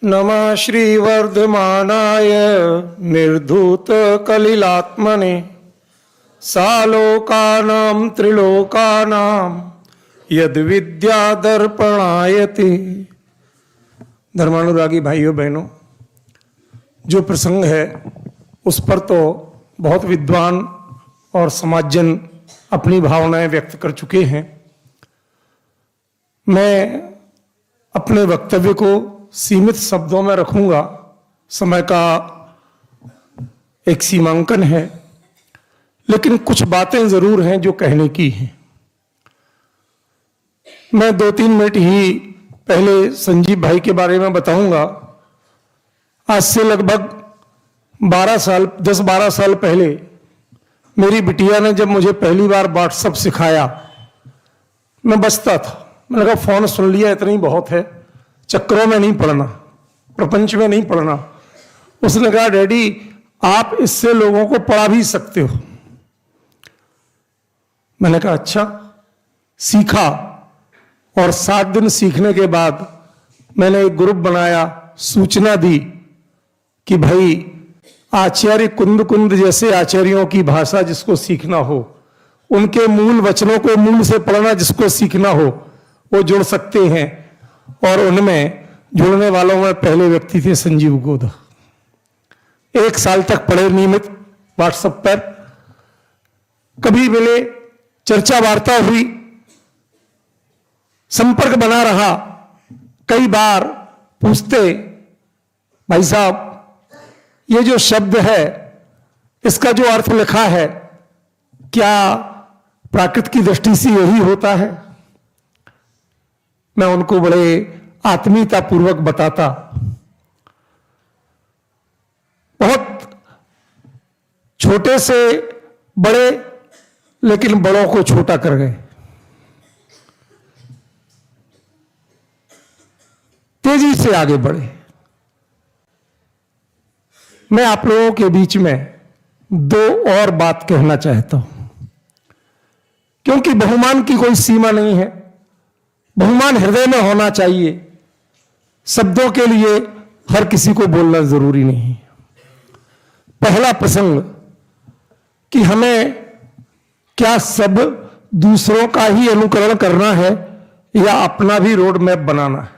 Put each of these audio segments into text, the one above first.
नमः श्रीवर्धमानाय निर्धूतकलिलात्मने सालोकानां त्रिलोकानां यद्विद्यादर्पणायते। धर्मानुरागी भाइयों बहनों, जो प्रसंग है उस पर तो बहुत विद्वान और समाजजन अपनी भावनाएं व्यक्त कर चुके हैं। मैं अपने वक्तव्य को सीमित शब्दों में रखूंगा। समय का एक सीमांकन है, लेकिन कुछ बातें जरूर हैं जो कहने की हैं। मैं 2-3 मिनट ही पहले संजीव भाई के बारे में बताऊंगा। आज से लगभग 10-12 साल पहले मेरी बिटिया ने जब मुझे पहली बार व्हाट्सएप सिखाया, मैं बचता था। मैंने कहा फोन सुन लिया, इतना ही बहुत है, चक्करों में नहीं पड़ना, प्रपंच में नहीं पड़ना। उसने कहा डैडी आप इससे लोगों को पढ़ा भी सकते हो। मैंने कहा अच्छा। सीखा और 7 दिन सीखने के बाद मैंने एक ग्रुप बनाया, सूचना दी कि भाई आचार्य कुंद जैसे आचार्यों की भाषा जिसको सीखना हो, उनके मूल वचनों को मूल से पढ़ना जिसको सीखना हो, वो जुड़ सकते हैं। और उनमें जुड़ने वालों में पहले व्यक्ति थे संजीव गोदा। 1 साल तक पढ़े नियमित व्हाट्सएप पर, कभी मिले, चर्चा वार्ता हुई, संपर्क बना रहा। कई बार पूछते भाई साहब ये जो शब्द है इसका जो अर्थ लिखा है क्या प्राकृत की दृष्टि से यही होता है? मैं उनको बड़े आत्मीयता पूर्वक बताता। बहुत छोटे से बड़े, लेकिन बड़ों को छोटा कर गए। तेजी से आगे बढ़े। मैं आप लोगों के बीच में 2 और बात कहना चाहता हूं, क्योंकि बहुमान की कोई सीमा नहीं है। बहुमान हृदय में होना चाहिए। शब्दों के लिए हर किसी को बोलना जरूरी नहीं। पहला प्रसंग कि हमें क्या सब दूसरों का ही अनुकरण करना है या अपना भी रोड मैप बनाना है?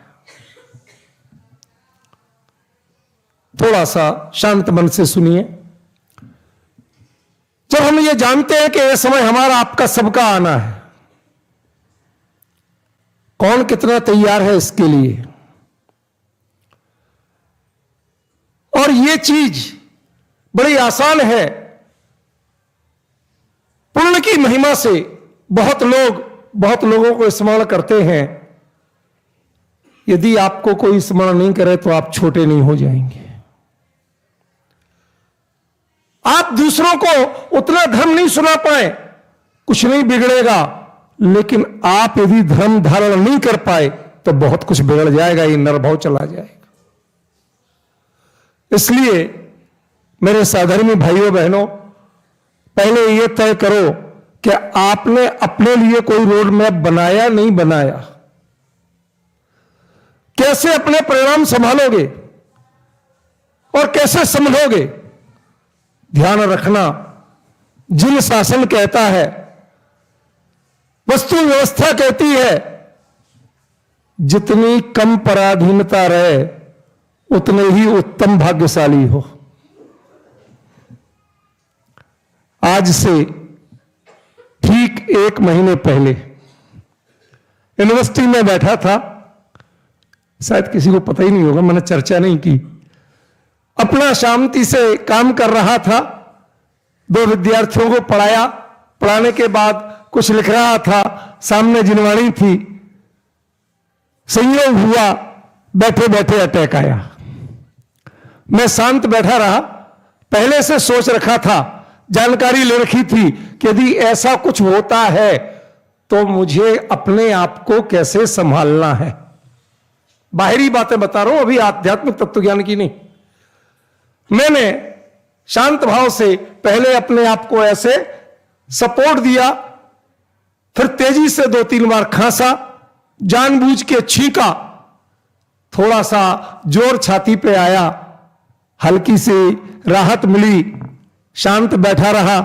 थोड़ा सा शांत मन से सुनिए। जब हम ये जानते हैं कि यह समय हमारा आपका सबका आना है, कौन कितना तैयार है इसके लिए, और ये चीज बड़ी आसान है। पुण्य की महिमा से बहुत लोगों को स्मरण करते हैं। यदि आपको कोई स्मरण नहीं करे तो आप छोटे नहीं हो जाएंगे। आप दूसरों को उतना धर्म नहीं सुना पाए, कुछ नहीं बिगड़ेगा, लेकिन आप यदि धर्म धारण नहीं कर पाए तो बहुत कुछ बिगड़ जाएगा, ये नरभाव चला जाएगा। इसलिए मेरे साधर्मी भाइयों बहनों, पहले यह तय करो कि आपने अपने लिए कोई रोड मैप बनाया नहीं बनाया। कैसे अपने परिणाम संभालोगे और कैसे संभलोगे? ध्यान रखना, जिन शासन कहता है, वस्तु व्यवस्था कहती है, जितनी कम पराधीनता रहे उतने ही उत्तम भाग्यशाली हो। आज से ठीक 1 महीने पहले यूनिवर्सिटी में बैठा था, शायद किसी को पता ही नहीं होगा, मैंने चर्चा नहीं की। अपना शांति से काम कर रहा था। 2 विद्यार्थियों को पढ़ाया, पढ़ाने के बाद कुछ लिख रहा था, सामने जिनवाणी थी। संयोग हुआ, बैठे बैठे अटैक आया। मैं शांत बैठा रहा। पहले से सोच रखा था, जानकारी ले रखी थी कि यदि ऐसा कुछ होता है तो मुझे अपने आप को कैसे संभालना है। बाहरी बातें बता रहा हूं, अभी आध्यात्मिक तत्वज्ञान की नहीं। मैंने शांत भाव से पहले अपने आप को ऐसे सपोर्ट दिया, फिर तेजी से 2-3 बार खांसा, जानबूझ के छींका, थोड़ा सा जोर छाती पे आया, हल्की सी राहत मिली, शांत बैठा रहा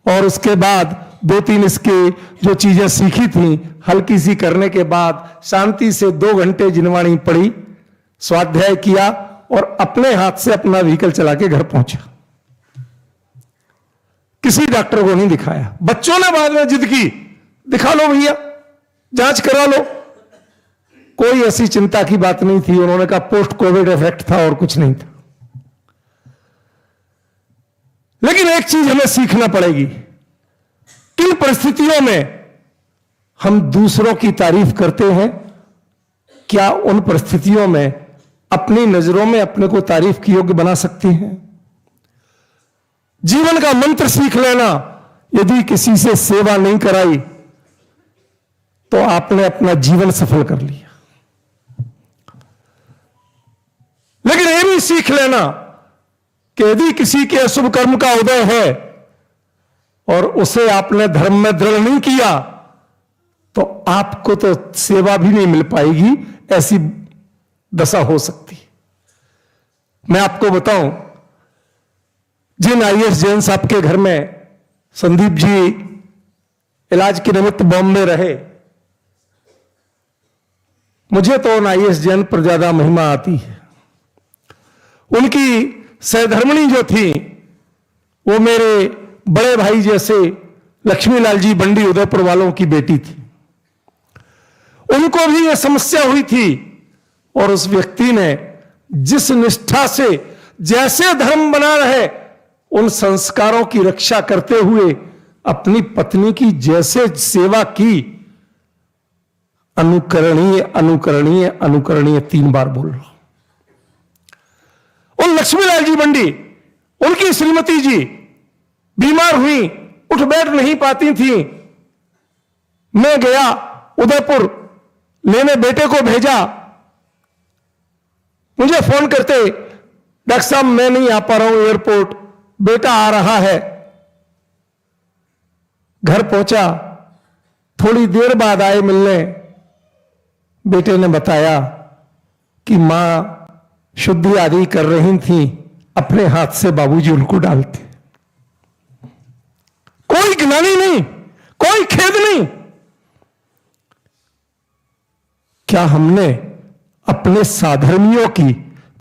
और उसके बाद 2-3 इसके जो चीजें सीखी थी हल्की सी करने के बाद शांति से 2 घंटे जिनवाणी पढ़ी, स्वाध्याय किया और अपने हाथ से अपना व्हीकल चला के घर पहुंचा। किसी डॉक्टर को नहीं दिखाया। बच्चों ने बाद में जिद की, दिखा लो भैया, जांच करा लो। कोई ऐसी चिंता की बात नहीं थी। उन्होंने कहा पोस्ट कोविड इफेक्ट था और कुछ नहीं था। लेकिन एक चीज हमें सीखना पड़ेगी, किन परिस्थितियों में हम दूसरों की तारीफ करते हैं, क्या उन परिस्थितियों में अपनी नजरों में अपने को तारीफ की योग्य बना सकते हैं। जीवन का मंत्र सीख लेना, यदि किसी से सेवा नहीं कराई तो आपने अपना जीवन सफल कर लिया। लेकिन यह भी सीख लेना कि यदि किसी के अशुभ कर्म का उदय है और उसे आपने धर्म में दृढ़ नहीं किया तो आपको तो सेवा भी नहीं मिल पाएगी, ऐसी दशा हो सकती है। मैं आपको बताऊं, जिन आईएएस जैन साहब के घर में संदीप जी इलाज के निमित्त बॉम्बे रहे, मुझे तो उन आईएएस जैन पर ज्यादा महिमा आती है। उनकी सहधर्मिणी जो थी वो मेरे बड़े भाई जैसे लक्ष्मीलाल जी बंडी उदयपुर वालों की बेटी थी। उनको भी यह समस्या हुई थी और उस व्यक्ति ने जिस निष्ठा से जैसे धर्म बना रहे उन संस्कारों की रक्षा करते हुए अपनी पत्नी की जैसे सेवा की, अनुकरणीय अनुकरणीय अनुकरणीय 3 बार बोल रहा हूं। उन लक्ष्मीलाल जी बंडी, उनकी श्रीमती जी बीमार हुई, उठ बैठ नहीं पाती थी। मैं गया उदयपुर लेने, बेटे को भेजा। मुझे फोन करते, डॉक्टर साहब मैं नहीं आ पा रहा हूं एयरपोर्ट, बेटा आ रहा है। घर पहुंचा, थोड़ी देर बाद आए मिलने। बेटे ने बताया कि मां शुद्धि आदि कर रही थी, अपने हाथ से बाबूजी उनको डालते। कोई गिलानी नहीं, कोई खेद नहीं। क्या हमने अपने साधर्मियों की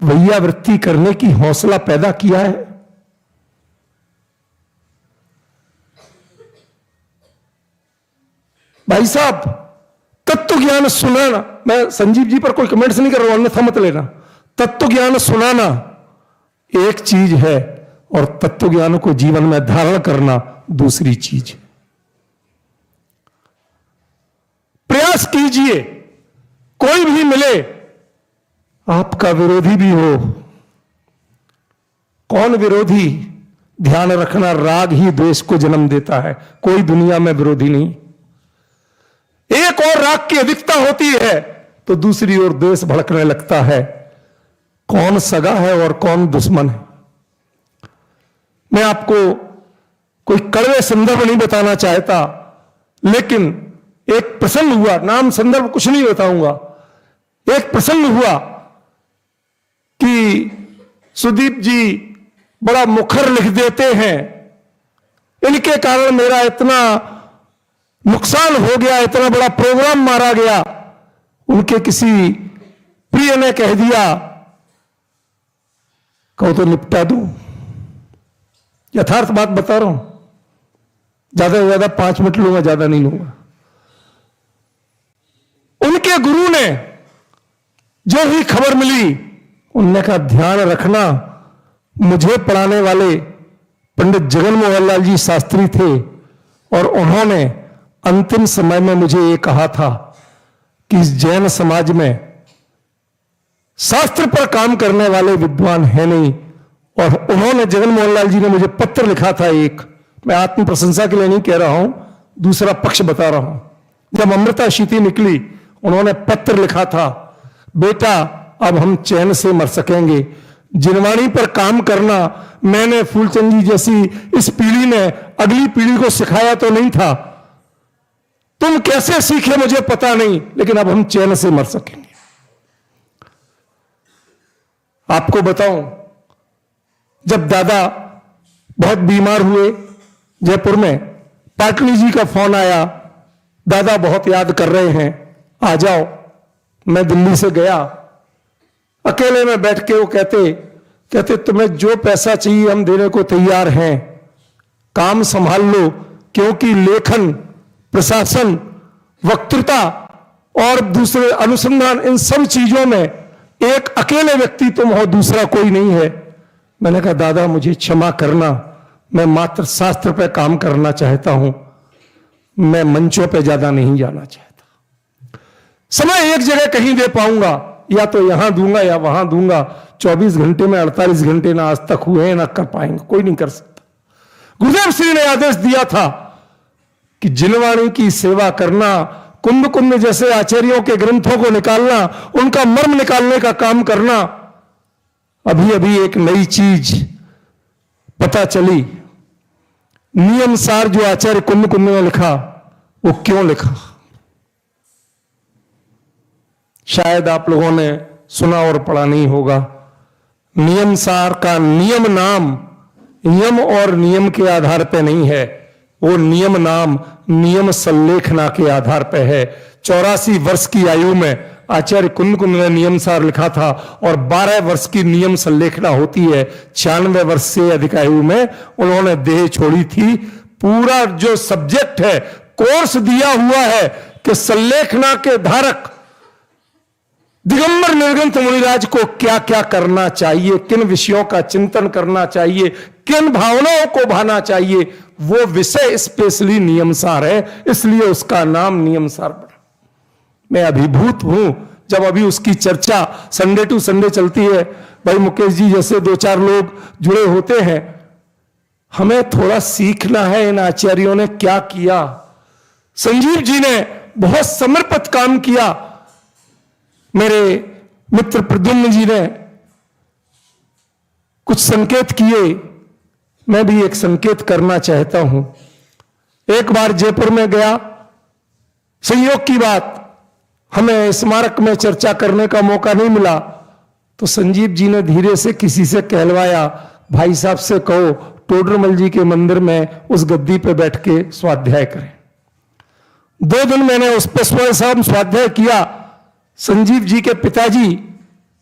वैयावृत्ति करने की हौसला पैदा किया है? भाई साहब, तत्व ज्ञान सुनाना, मैं संजीव जी पर कोई कमेंट्स नहीं कर रहा हूं, अन्यथा मत लेना। तत्व ज्ञान सुनाना एक चीज है और तत्व ज्ञान को जीवन में धारण करना दूसरी चीज है। प्रयास कीजिए, कोई भी मिले, आपका विरोधी भी हो। कौन विरोधी? ध्यान रखना, राग ही द्वेष को जन्म देता है, कोई दुनिया में विरोधी नहीं। एक और राग की अधिकता होती है तो दूसरी ओर द्वेष भड़कने लगता है। कौन सगा है और कौन दुश्मन है? मैं आपको कोई कड़वे संदर्भ नहीं बताना चाहता, लेकिन एक प्रसंग हुआ, नाम संदर्भ कुछ नहीं बताऊंगा। एक प्रसंग हुआ कि सुदीप जी बड़ा मुखर लिख देते हैं, इनके कारण मेरा इतना नुकसान हो गया, इतना बड़ा प्रोग्राम मारा गया। उनके किसी प्रिय ने कह दिया, कहो तो निपटा दूं। यथार्थ बात बता रहा हूं, ज्यादा से ज्यादा 5 मिनट लूंगा, ज्यादा नहीं लूंगा। उनके गुरु ने जो ही खबर मिली, उनने कहा ध्यान रखना, मुझे पढ़ाने वाले पंडित जगन मोहन लाल जी शास्त्री थे और उन्होंने अंतिम समय में मुझे ये कहा था कि इस जैन समाज में शास्त्र पर काम करने वाले विद्वान है नहीं। और उन्होंने, जगन मोहन लाल जी ने मुझे पत्र लिखा था एक, मैं आत्म प्रशंसा के लिए नहीं कह रहा हूं, दूसरा पक्ष बता रहा हूं। जब अमृता शीति निकली, उन्होंने पत्र लिखा था, बेटा अब हम चैन से मर सकेंगे, जिनवाणी पर काम करना मैंने फूलचंद जी जैसी इस पीढ़ी ने अगली पीढ़ी को सिखाया तो नहीं था, तुम कैसे सीखे मुझे पता नहीं, लेकिन अब हम चैन से मर सकेंगे। आपको बताऊं, जब दादा बहुत बीमार हुए जयपुर में, पाटली जी का फोन आया, दादा बहुत याद कर रहे हैं, आ जाओ। मैं दिल्ली से गया, अकेले में बैठ के वो कहते तुम्हें जो पैसा चाहिए हम देने को तैयार हैं, काम संभाल लो, क्योंकि लेखन, प्रशासन, वक्तृता और दूसरे अनुसंधान, इन सब चीजों में एक अकेले व्यक्ति तुम हो, दूसरा कोई नहीं है। मैंने कहा दादा मुझे क्षमा करना, मैं मात्र शास्त्र पे काम करना चाहता हूं, मैं मंचों पे ज्यादा नहीं जाना चाहता। समय एक जगह कहीं दे पाऊंगा, या तो यहां दूंगा या वहां दूंगा। 24 घंटे में 48 घंटे ना आज तक हुए, ना कर पाएंगे, कोई नहीं कर सकता। गुरुदेव श्री ने आदेश दिया था कि जिनवाणी की सेवा करना, कुंभ कुंभ जैसे आचार्यों के ग्रंथों को निकालना, उनका मर्म निकालने का काम करना। अभी अभी एक नई चीज पता चली, नियम सार जो आचार्य कुंभ कुंभ ने लिखा, वो क्यों लिखा? शायद आप लोगों ने सुना और पढ़ा नहीं होगा। नियम सार का नियम नाम यम और नियम के आधार पर नहीं है, वो नियम नाम नियम संलेखना के आधार पर है। 84 वर्ष की आयु में आचार्य कुंभ कुंभ ने नियम सार लिखा था, और 12 वर्ष की नियम संलेखना होती है। 96 वर्ष से अधिक आयु में उन्होंने देह छोड़ी थी। पूरा जो सब्जेक्ट है, कोर्स दिया हुआ है कि संलेखना के धारक दिगंबर निर्ग्रंथ मुनिराज को क्या क्या करना चाहिए, किन विषयों का चिंतन करना चाहिए, किन भावनाओं को भाना चाहिए, वो विषय स्पेशली नियमसार है, इसलिए उसका नाम नियमसार पड़ा। मैं अभिभूत हूं जब अभी उसकी चर्चा संडे टू संडे चलती है। भाई मुकेश जी जैसे 2-4 लोग जुड़े होते हैं, हमें थोड़ा सीखना है इन आचार्यों ने क्या किया। संजीव जी ने बहुत समर्पित काम किया, मेरे मित्र प्रद्युम्न जी ने कुछ संकेत किए, मैं भी एक संकेत करना चाहता हूं। एक बार जयपुर में गया, संयोग की बात, हमें स्मारक में चर्चा करने का मौका नहीं मिला, तो संजीव जी ने धीरे से किसी से कहलवाया, भाई साहब से कहो टोडरमल जी के मंदिर में उस गद्दी पे बैठ के स्वाध्याय करें। 2 दिन मैंने उस पर स्वयं स्वाध्याय किया। संजीव जी के पिताजी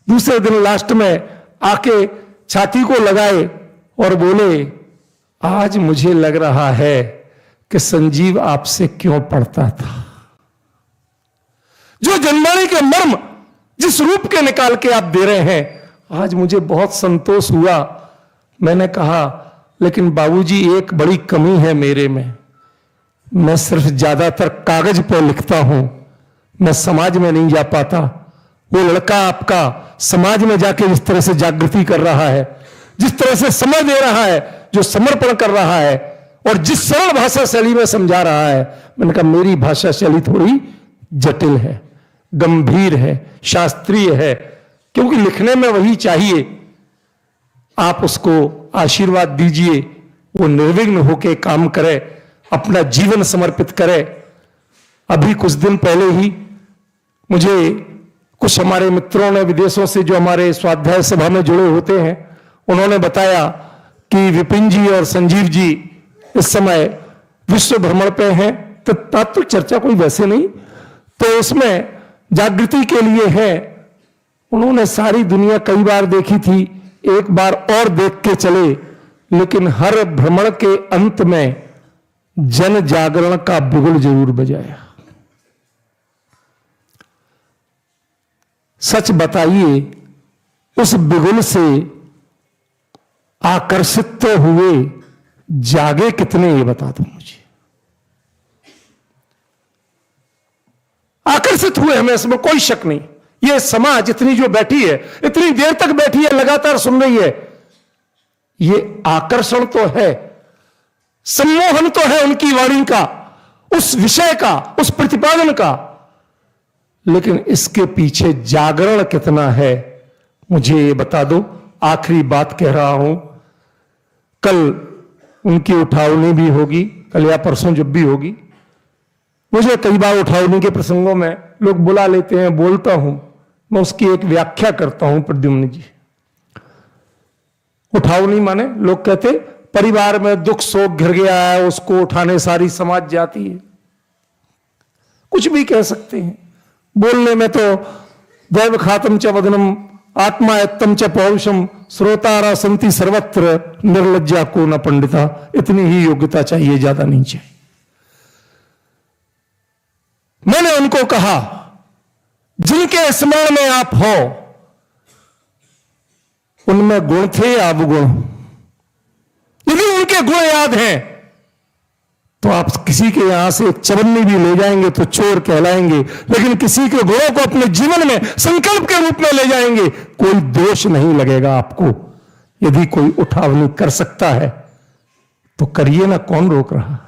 दूसरे दिन लास्ट में आके छाती को लगाए और बोले, आज मुझे लग रहा है कि संजीव आपसे क्यों पढ़ता था। जो जनवाणी के मर्म जिस रूप के निकाल के आप दे रहे हैं, आज मुझे बहुत संतोष हुआ। मैंने कहा, लेकिन बाबूजी एक बड़ी कमी है मेरे में, मैं सिर्फ ज्यादातर कागज पर लिखता हूं, मैं समाज में नहीं जा पाता। वो लड़का आपका समाज में जाके जिस तरह से जागृति कर रहा है, जिस तरह से समय दे रहा है, जो समर्पण कर रहा है, और जिस सरल भाषा शैली में समझा रहा है, मैंने कहा मेरी भाषा शैली थोड़ी जटिल है, गंभीर है, शास्त्रीय है, क्योंकि लिखने में वही चाहिए। आप उसको आशीर्वाद दीजिए, वो निर्विघ्न होके काम करे, अपना जीवन समर्पित करे। अभी कुछ दिन पहले ही मुझे कुछ हमारे मित्रों ने विदेशों से, जो हमारे स्वाध्याय सभा में जुड़े होते हैं, उन्होंने बताया कि विपिन जी और संजीव जी इस समय विश्व भ्रमण पे हैं। तो तात्विक चर्चा कोई वैसे नहीं, तो उसमें जागृति के लिए है। उन्होंने सारी दुनिया कई बार देखी थी, एक बार और देख के चले, लेकिन हर भ्रमण के अंत में जन जागरण का बिगुल जरूर बजाया। सच बताइए, उस बिगुल से आकर्षित तो हुए, जागे कितने ये बता दो मुझे। आकर्षित हुए हमें, इसमें कोई शक नहीं। ये समाज इतनी जो बैठी है, इतनी देर तक बैठी है, लगातार सुन रही है, ये आकर्षण तो है, सम्मोहन तो है उनकी वाणी का, उस विषय का, उस प्रतिपादन का, लेकिन इसके पीछे जागरण कितना है मुझे ये बता दो। आखिरी बात कह रहा हूं, कल उनकी उठावनी भी होगी, कल या परसों जब भी होगी। मुझे कई बार उठावनी के प्रसंगों में लोग बुला लेते हैं, बोलता हूं, मैं उसकी एक व्याख्या करता हूं प्रद्युम्न जी। उठावनी माने लोग कहते परिवार में दुख शोक घिर गया है, उसको उठाने सारी समाज जाती है। कुछ भी कह सकते हैं, बोलने में तो दैव खातम च वदनम आत्मा यत्तम च पौरुषम श्रोतारा संति सर्वत्र निर्लज्जा को न पंडिता। इतनी ही योग्यता चाहिए, ज्यादा नहीं चाहिए। मैंने उनको कहा जिनके स्मरण में आप हो उनमें गुण थे या अवगुण? यदि उनके गुण याद हैं तो आप किसी के यहां से एक चवन्नी भी ले जाएंगे तो चोर कहलाएंगे, लेकिन किसी के गुणों को अपने जीवन में संकल्प के रूप में ले जाएंगे, कोई दोष नहीं लगेगा आपको। यदि कोई उठावनी कर सकता है तो करिए ना, कौन रोक रहा है?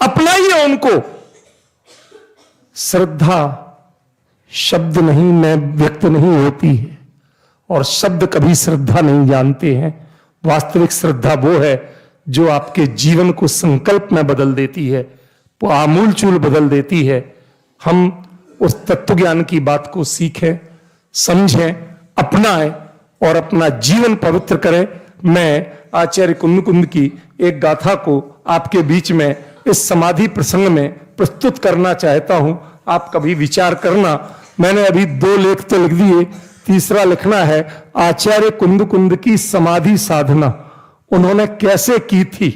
अपनाइए उनको। श्रद्धा शब्द नहीं में व्यक्त नहीं होती है, और शब्द कभी श्रद्धा नहीं जानते हैं। वास्तविक श्रद्धा वो है जो आपके जीवन को संकल्प में बदल देती है, वो आमूलचूल बदल देती है। हम उस तत्व ज्ञान की बात को सीखें, समझें, अपनाएं और अपना जीवन पवित्र करें। मैं आचार्य कुंद की एक गाथा को आपके बीच में इस समाधि प्रसंग में प्रस्तुत करना चाहता हूं, आप कभी विचार करना। मैंने अभी 2 लेख तो लिख दिए, तीसरा लिखना है। आचार्य कुंद की समाधि साधना उन्होंने कैसे की थी,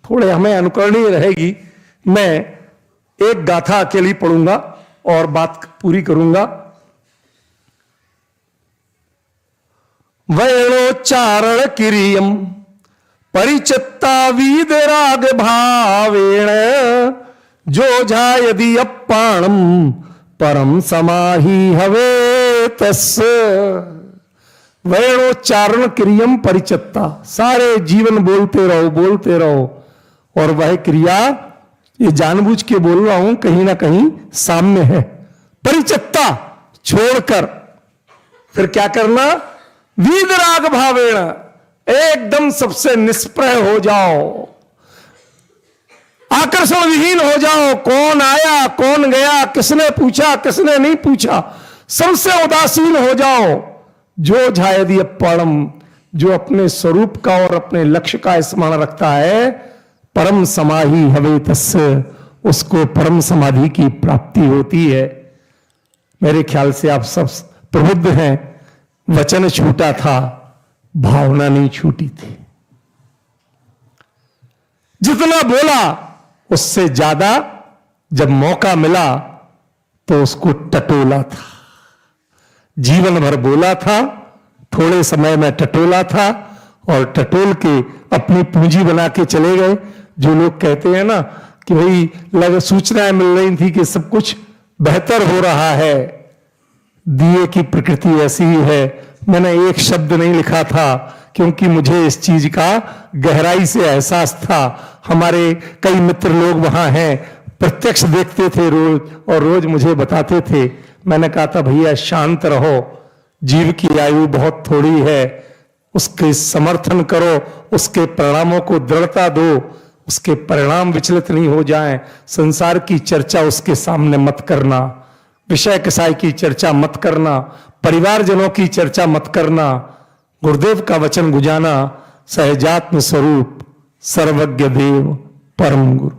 थोड़े हमें अनुकरणीय रहेगी। मैं एक गाथा अकेली पढ़ूंगा और बात पूरी करूंगा। वैणोच्चारण किरियम परिचित्ता वीदराग भावेण जो जा यदि अप्पाणम परम समाहि हवे तस्। वैणोच्चारण क्रियम परिचित्ता, सारे जीवन बोलते रहो। और वह क्रिया, ये जानबूझ के बोल रहा हूं, कहीं ना कहीं सामने है। परिचित्ता छोड़कर फिर क्या करना? वीदराग भावेण, एकदम सबसे निष्प्रह हो जाओ, आकर्षण विहीन हो जाओ। कौन आया कौन गया, किसने पूछा किसने नहीं पूछा, सबसे उदासीन हो जाओ। जो झायदी परम, जो अपने स्वरूप का और अपने लक्ष्य का स्मरण रखता है, परम समाधि हवे तस्य, उसको परम समाधि की प्राप्ति होती है। मेरे ख्याल से आप सब प्रबुद्ध हैं। वचन छूटा था, भावना नहीं छूटी थी। जितना बोला उससे ज्यादा जब मौका मिला तो उसको टटोला था। जीवन भर बोला था, थोड़े समय में टटोला था, और टटोल के अपनी पूंजी बना के चले गए। जो लोग कहते हैं ना कि भाई लग सूचनाएं मिल रही थी कि सब कुछ बेहतर हो रहा है, दिए की प्रकृति ऐसी ही है। मैंने एक शब्द नहीं लिखा था क्योंकि मुझे इस चीज का गहराई से एहसास था। हमारे कई मित्र लोग वहां हैं, प्रत्यक्ष देखते थे रोज, और रोज मुझे बताते थे। मैंने कहा था भैया शांत रहो, जीव की आयु बहुत थोड़ी है, उसके समर्थन करो, उसके परिणामों को दृढ़ता दो, उसके परिणाम विचलित नहीं हो जाएं। संसार की चर्चा उसके सामने मत करना, विषय कसाई की चर्चा मत करना, परिवारजनों की चर्चा मत करना। गुरुदेव का वचन गुजाना, सहजात्म स्वरूप सर्वज्ञ देव परम गुरु।